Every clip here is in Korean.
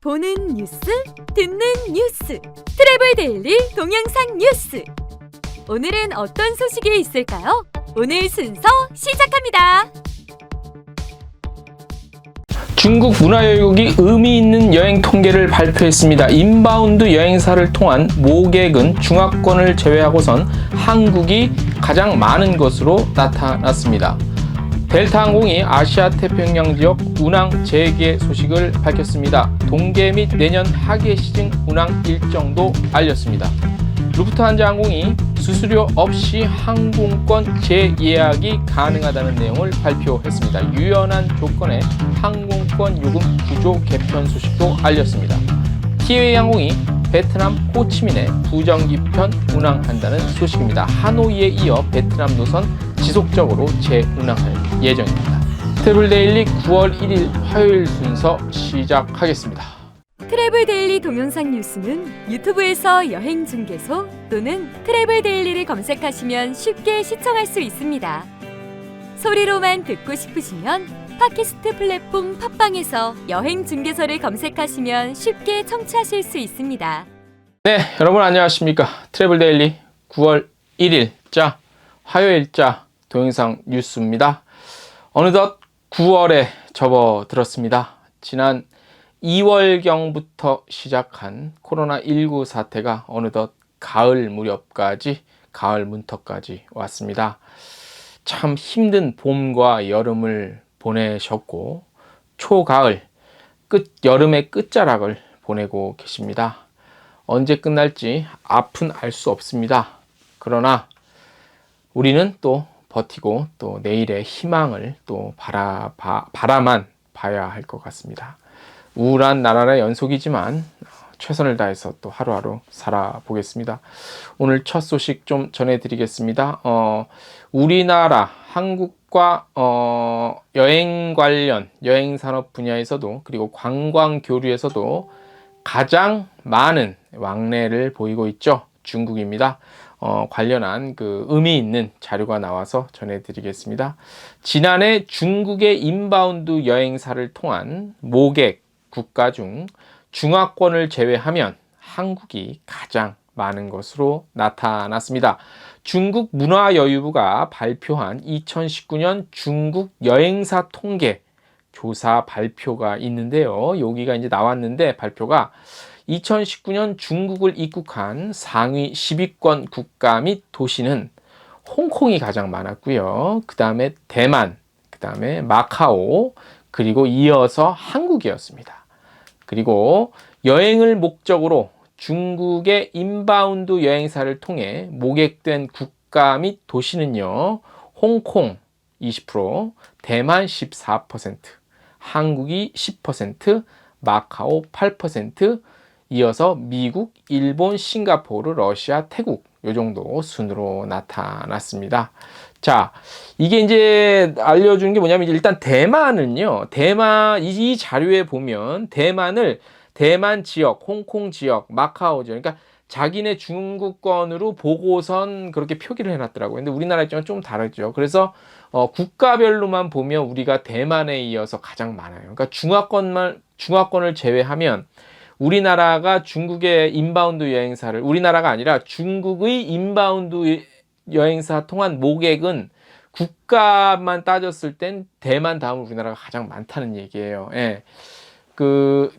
보는 뉴스, 듣는 뉴스, 트래블 데일리 동영상 뉴스. 오늘은 어떤 소식이 있을까요? 오늘 순서 시작합니다. 중국 문화여육이 의미 있는 여행 통계를 발표했습니다. 인바운드 여행사를 통한 모객은 중화권을 제외하고선 한국이 가장 많은 것으로 나타났습니다. 델타항공이 아시아 태평양 지역 운항 재개 소식을 밝혔습니다. 동계 및 내년 하계 시즌 운항 일정도 알렸습니다. 루프트한자 항공이 수수료 없이 항공권 재예약이 가능하다는 내용을 발표했습니다. 유연한 조건의 항공권 요금 구조 개편 소식도 알렸습니다. 티웨이 항공이 베트남 호치민에 부정기편 운항한다는 소식입니다. 하노이에 이어 베트남 노선 지속적으로 재운항할 예정입니다. 트래블 데일리 9월 1일 화요일 순서 시작하겠습니다. 트래블 데일리 동영상 뉴스는 유튜브에서 여행 중개소 또는 트래블 데일리를 검색하시면 쉽게 시청할 수 있습니다. 소리로만 듣고 싶으시면 팟캐스트 플랫폼 팟빵에서 여행 중개소를 검색하시면 쉽게 청취하실 수 있습니다. 네, 여러분 안녕하십니까? 트래블 데일리 9월 1일자 화요일자 동영상 뉴스입니다. 어느덧 9월에 접어들었습니다. 지난 2월경부터 시작한 코로나19 사태가 어느덧 가을 무렵까지, 가을 문턱까지 왔습니다. 참 힘든 봄과 여름을 보내셨고 초가을, 여름의 끝자락을 보내고 계십니다. 언제 끝날지 앞은 알 수 없습니다. 그러나 우리는 또 버티고 또 내일의 희망을 또 바라만 봐야 할 것 같습니다. 우울한 나날의 연속이지만 최선을 다해서 또 하루하루 살아보겠습니다. 오늘 첫 소식 좀 전해드리겠습니다. 우리나라 한국과 여행 관련 여행 산업 분야에서도 그리고 관광 교류에서도 가장 많은 왕래를 보이고 있죠. 중국입니다. 관련한 그 의미 있는 자료가 나와서 전해드리겠습니다. 지난해 중국의 인바운드 여행사를 통한 모객 국가 중 중화권을 제외하면 한국이 가장 많은 것으로 나타났습니다. 중국 문화여유부가 발표한 2019년 중국 여행사 통계 조사 발표가 있는데요. 여기가 이제 나왔는데 발표가 2019년 중국을 입국한 상위 10위권 국가 및 도시는 홍콩이 가장 많았고요. 그 다음에 대만, 그 다음에 마카오, 그리고 이어서 한국이었습니다. 그리고 여행을 목적으로 중국의 인바운드 여행사를 통해 모객된 국가 및 도시는요. 홍콩 20%, 대만 14%, 한국이 10%, 마카오 8%, 이어서 미국, 일본, 싱가포르, 러시아, 태국 요 정도 순으로 나타났습니다. 자, 이게 이제 알려주는 게 뭐냐면 일단 대만은요. 이 자료에 보면 대만 지역, 홍콩 지역, 마카오 지역, 그러니까 자기네 중국권으로 보고선 그렇게 표기를 해놨더라고요. 근데 우리나라 입장은 좀 다르죠. 그래서 국가별로만 보면 우리가 대만에 이어서 가장 많아요. 그러니까 중화권을 제외하면 우리나라가 중국의 인바운드 여행사를, 우리나라가 아니라 중국의 인바운드 여행사 통한 모객은 국가만 따졌을 땐 대만 다음으로 우리나라가 가장 많다는 얘기예요. 예.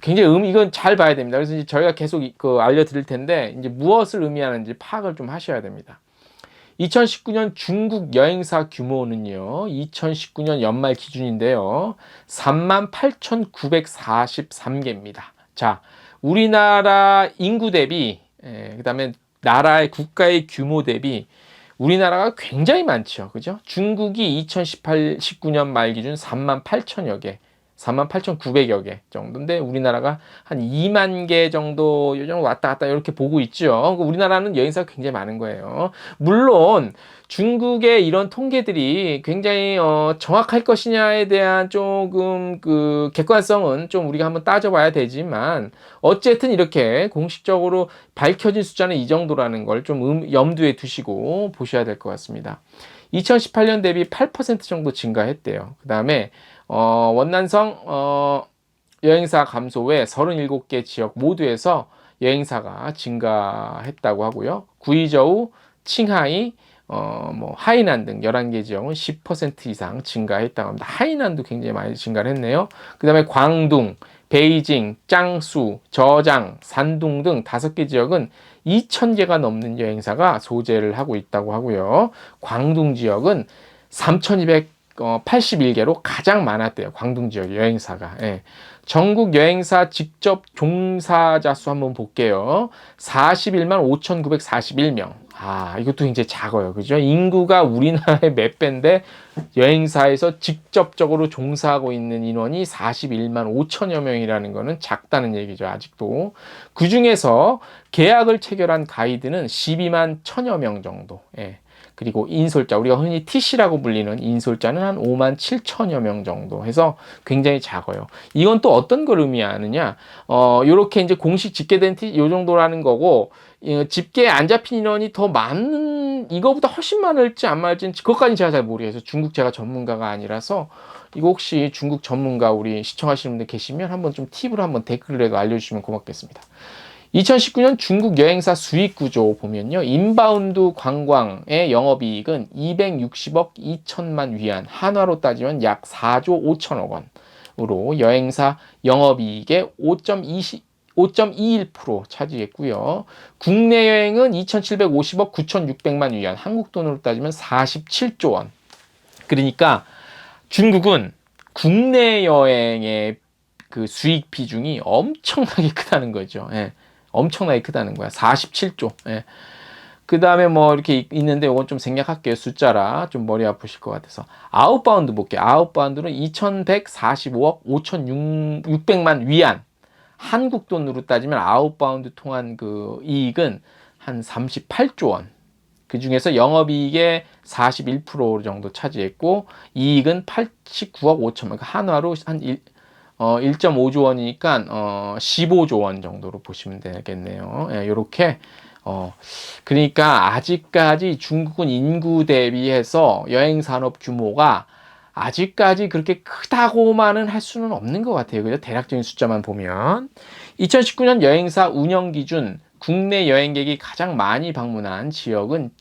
굉장히 이건 잘 봐야 됩니다. 그래서 이제 저희가 계속 알려드릴 텐데, 이제 무엇을 의미하는지 파악을 좀 하셔야 됩니다. 2019년 중국 여행사 규모는요, 2019년 연말 기준인데요, 38,943개입니다. 자, 우리나라 인구 대비, 그 다음에 나라의 국가의 규모 대비 우리나라가 굉장히 많죠. 그죠? 중국이 2019년 말 기준 38,000여 개, 48,900여 개 정도인데 우리나라가 한 2만 개 정도 요즘 왔다 갔다 이렇게 보고 있죠. 우리나라는 여행사가 굉장히 많은 거예요. 물론 중국의 이런 통계들이 굉장히 정확할 것이냐에 대한 조금 객관성은 좀 우리가 한번 따져봐야 되지만 어쨌든 이렇게 공식적으로 밝혀진 숫자는 이 정도라는 걸 좀 염두에 두시고 보셔야 될 것 같습니다. 2018년 대비 8% 정도 증가했대요. 그 다음에 원난성 여행사 감소 외 37개 지역 모두에서 여행사가 증가했다고 하고요. 구이저우, 칭하이, 하이난 등 11개 지역은 10% 이상 증가했다고 합니다. 하이난도 굉장히 많이 증가를 했네요. 그 다음에 광둥, 베이징, 짱수, 저장, 산둥 등 5개 지역은 2,000개가 넘는 여행사가 소재를 하고 있다고 하고요. 광둥 지역은 3,281개로 가장 많았대요. 광둥 지역 여행사가. 예. 전국 여행사 직접 종사자 수 한번 볼게요. 41만 5,941명. 이것도 굉장히 작아요. 그죠? 인구가 우리나라의 몇 배인데 여행사에서 직접적으로 종사하고 있는 인원이 41만 5천여 명이라는 거는 작다는 얘기죠. 아직도. 그 중에서 계약을 체결한 가이드는 12만 1천여 명 정도. 예. 그리고 인솔자, 우리가 흔히 TC라고 불리는 인솔자는 한 5만 7천여 명 정도 해서 굉장히 작아요. 이건 또 어떤 걸 의미하느냐? 요렇게 이제 공식 집계된 요 정도라는 거고, 집계에 안 잡힌 인원이 더 많은, 이거보다 훨씬 많을지 안 많을지, 그것까지 제가 잘 모르겠어요. 중국 제가 전문가가 아니라서, 이거 혹시 중국 전문가 우리 시청하시는 분들 계시면 한번 좀 팁을 한번 댓글이라도 알려주시면 고맙겠습니다. 2019년 중국 여행사 수익 구조 보면요. 인바운드 관광의 영업이익은 260억 2천만 위안, 한화로 따지면 약 4조 5천억 원으로 여행사 영업이익의 5.21% 차지했고요. 국내 여행은 2,750억 9,600만 위안, 한국 돈으로 따지면 47조 원. 그러니까 중국은 국내 여행의 그 수익 비중이 엄청나게 크다는 거죠. 예. 엄청나게 크다는 거야. 47조. 예. 그 다음에 뭐 이렇게 있는데 이건 좀 생략할게요. 숫자라 좀 머리 아프실 것 같아서. 아웃바운드 볼게요. 아웃바운드는 2,145억 5,600만 위안. 한국 돈으로 따지면 아웃바운드 통한 그 이익은 한 38조 원. 그 중에서 영업이익의 41% 정도 차지했고, 이익은 89억 5천만. 그러니까 한화로 한 1.5조 원이니까 15조 원 정도로 보시면 되겠네요. 예, 요렇게 그러니까 아직까지 중국은 인구 대비해서 여행 산업 규모가 아직까지 그렇게 크다고만은 할 수는 없는 것 같아요. 그죠? 대략적인 숫자만 보면 2019년 여행사 운영 기준 국내 여행객이 가장 많이 방문한 지역은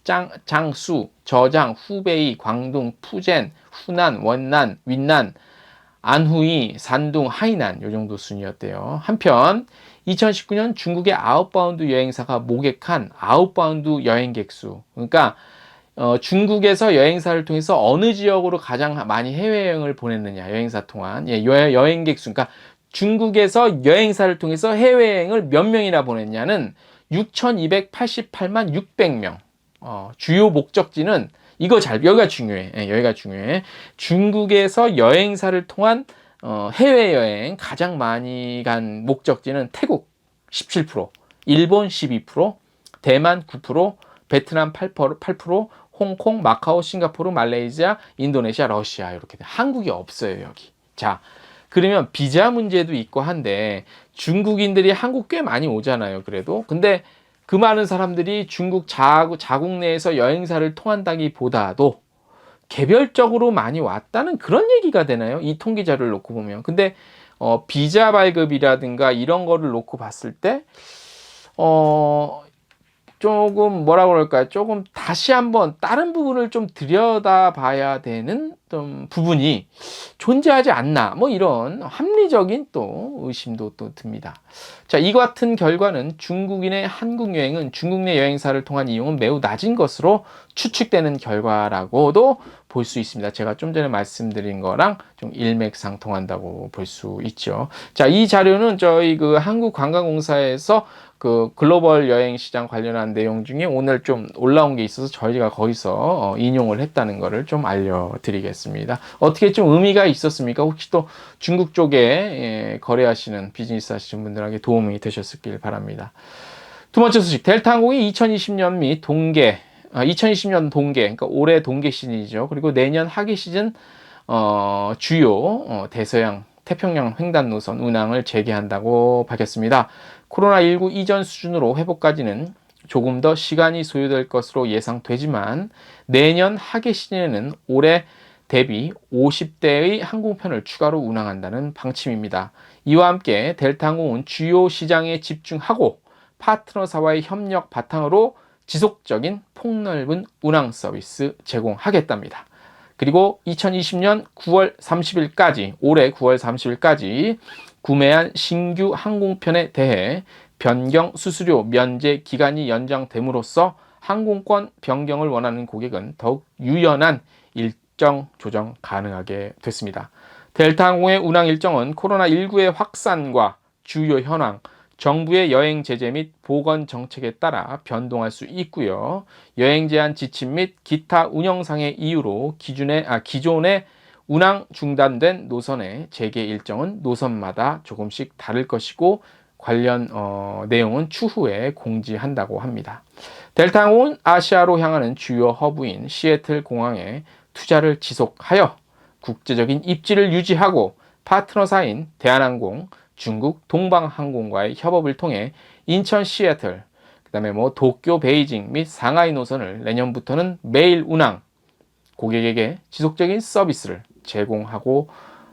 장수, 저장, 후베이, 광둥, 푸젠, 후난, 원난, 윈난, 안후이, 산둥, 하이난 요 정도 순이었대요. 한편 2019년 중국의 아웃바운드 여행사가 모객한 아웃바운드 여행객 수, 그러니까 중국에서 여행사를 통해서 어느 지역으로 가장 많이 해외여행을 보냈느냐, 여행사 통한 여행객 수, 그러니까 중국에서 여행사를 통해서 해외여행을 몇 명이나 보냈냐는 6,288만 600명. 주요 목적지는 여기가 중요해. 여기가 중요해. 중국에서 여행사를 통한 해외여행 가장 많이 간 목적지는 태국 17%, 일본 12%, 대만 9%, 베트남 8%, 홍콩, 마카오, 싱가포르, 말레이시아, 인도네시아, 러시아 이렇게 돼. 한국이 없어요, 여기. 자, 그러면 비자 문제도 있고 한데 중국인들이 한국 꽤 많이 오잖아요, 그래도. 근데 그 많은 사람들이 중국 자국 내에서 여행사를 통한다기보다도 개별적으로 많이 왔다는 그런 얘기가 되나요? 이 통계 자료를 놓고 보면. 근데 비자 발급이라든가 이런 거를 놓고 봤을 때 조금 뭐라 그럴까요? 조금 다시 한번 다른 부분을 좀 들여다봐야 되는 좀 부분이 존재하지 않나, 뭐 이런 합리적인 또 의심도 또 듭니다. 자, 이 같은 결과는 중국인의 한국 여행은 중국 내 여행사를 통한 이용은 매우 낮은 것으로 추측되는 결과라고도 볼 수 있습니다. 제가 좀 전에 말씀드린 거랑 좀 일맥상통한다고 볼 수 있죠. 자, 이 자료는 저희 그 한국관광공사에서 그 글로벌 여행 시장 관련한 내용 중에 오늘 좀 올라온 게 있어서 저희가 거기서 인용을 했다는 거를 좀 알려드리겠습니다. 어떻게 좀 의미가 있었습니까? 혹시 또 중국 쪽에 거래하시는 비즈니스 하시는 분들에게 도움이 되셨길 바랍니다. 두 번째 소식, 델타항공이 2020년 동계, 그러니까 올해 동계 시즌이죠. 그리고 내년 하계 시즌 주요 대서양 태평양 횡단 노선 운항을 재개한다고 밝혔습니다. 코로나19 이전 수준으로 회복까지는 조금 더 시간이 소요될 것으로 예상되지만 내년 하계 시즌에는 올해 대비 50대의 항공편을 추가로 운항한다는 방침입니다. 이와 함께 델타항공은 주요 시장에 집중하고 파트너사와의 협력 바탕으로 지속적인 폭넓은 운항 서비스 제공하겠답니다. 그리고 2020년 9월 30일까지, 올해 9월 30일까지 구매한 신규 항공편에 대해 변경 수수료 면제 기간이 연장됨으로써 항공권 변경을 원하는 고객은 더욱 유연한 일정 조정 가능하게 됐습니다. 델타항공의 운항 일정은 코로나19의 확산과 주요 현황, 정부의 여행 제재 및 보건 정책에 따라 변동할 수 있고요. 여행 제한 지침 및 기타 운영상의 이유로 기존의 운항 중단된 노선의 재개 일정은 노선마다 조금씩 다를 것이고 관련 내용은 추후에 공지한다고 합니다. 델타항공은 아시아로 향하는 주요 허브인 시애틀 공항에 투자를 지속하여 국제적인 입지를 유지하고 파트너사인 대한항공, 중국 동방항공과의 협업을 통해 인천 시애틀, 그다음에 도쿄 베이징 및 상하이 노선을 내년부터는 매일 운항, 고객에게 지속적인 서비스를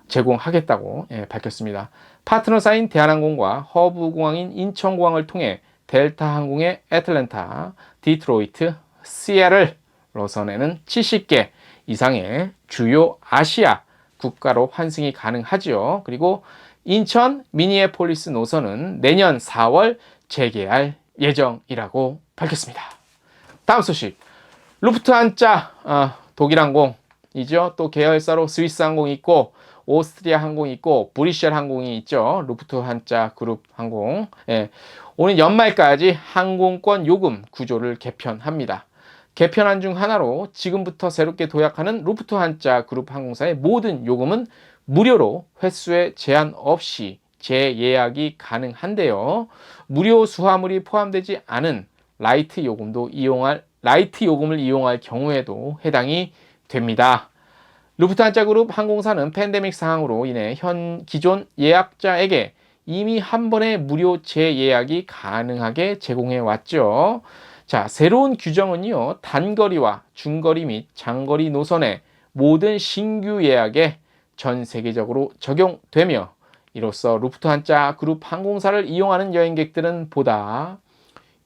제공하겠다고 밝혔습니다. 파트너사인 대한항공과 허브 공항인 인천공항을 통해 델타항공의 애틀랜타, 디트로이트, 시애틀 노선에는 70개 이상의 주요 아시아 국가로 환승이 가능하죠. 그리고 인천 미니애폴리스 노선은 내년 4월 재개할 예정이라고 밝혔습니다. 다음 소식, 루프트한자 독일항공이죠. 또 계열사로 스위스항공이 있고 오스트리아 항공이 있고 브리셀 항공이 있죠. 루프트한자 그룹 항공. 오늘 연말까지 항공권 요금 구조를 개편합니다. 개편안 중 하나로 지금부터 새롭게 도약하는 루프트한자 그룹 항공사의 모든 요금은 무료로 횟수에 제한 없이 재예약이 가능한데요. 무료 수화물이 포함되지 않은 라이트 요금을 이용할 경우에도 해당이 됩니다. 루프트한자 그룹 항공사는 팬데믹 상황으로 인해 기존 예약자에게 이미 한 번에 무료 재예약이 가능하게 제공해 왔죠. 자, 새로운 규정은요, 단거리와 중거리 및 장거리 노선의 모든 신규 예약에 전 세계적으로 적용되며 이로써 루프트한자 그룹 항공사를 이용하는 여행객들은 보다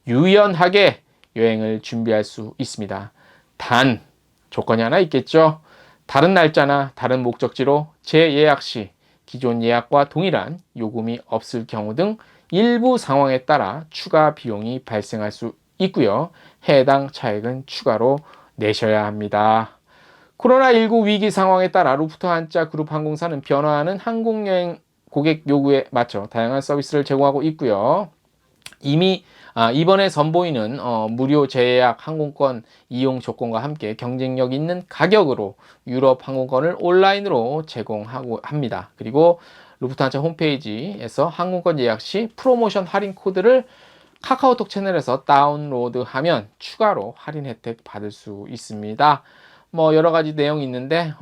유연하게 여행을 준비할 수 있습니다. 단, 조건이 하나 있겠죠. 다른 날짜나 다른 목적지로 재예약 시 기존 예약과 동일한 요금이 없을 경우 등 일부 상황에 따라 추가 비용이 발생할 수 있고요. 해당 차액은 추가로 내셔야 합니다. 코로나19 위기 상황에 따라 루프트한자 그룹 항공사는 변화하는 항공여행 고객 요구에 맞춰 다양한 서비스를 제공하고 있고요. 이번에 선보이는 무료 재예약 항공권 이용 조건과 함께 경쟁력 있는 가격으로 유럽 항공권을 온라인으로 제공하고 합니다. 그리고 루프트한자 홈페이지에서 항공권 예약 시 프로모션 할인 코드를 카카오톡 채널에서 다운로드하면 추가로 할인 혜택 받을 수 있습니다. 여러 가지 내용이 있는데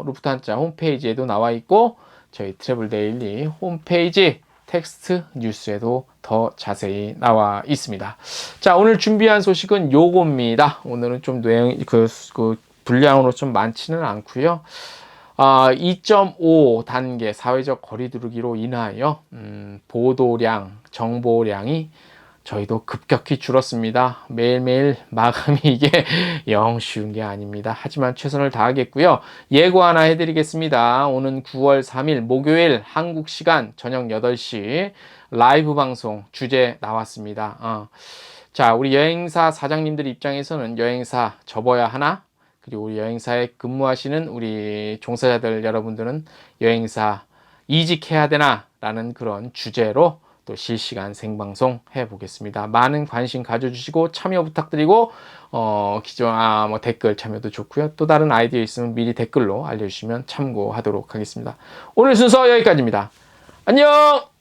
루프트한자 홈페이지에도 나와 있고 저희 트래블 데일리 홈페이지 텍스트 뉴스에도 더 자세히 나와 있습니다. 자, 오늘 준비한 소식은 요겁니다. 오늘은 좀 내용이 분량으로 좀 많지는 않고요. 2.5 단계 사회적 거리두기로 인하여 보도량, 정보량이 저희도 급격히 줄었습니다. 매일매일 마감이 이게 영 쉬운 게 아닙니다. 하지만 최선을 다하겠고요. 예고 하나 해드리겠습니다. 오는 9월 3일 목요일 한국 시간 저녁 8시 라이브 방송 주제 나왔습니다. 자, 우리 여행사 사장님들 입장에서는 여행사 접어야 하나? 그리고 우리 여행사에 근무하시는 우리 종사자들 여러분들은 여행사 이직해야 되나? 라는 그런 주제로 또 실시간 생방송 해보겠습니다. 많은 관심 가져주시고 참여 부탁드리고 댓글 참여도 좋고요. 또 다른 아이디어 있으면 미리 댓글로 알려주시면 참고하도록 하겠습니다. 오늘 순서 여기까지입니다. 안녕!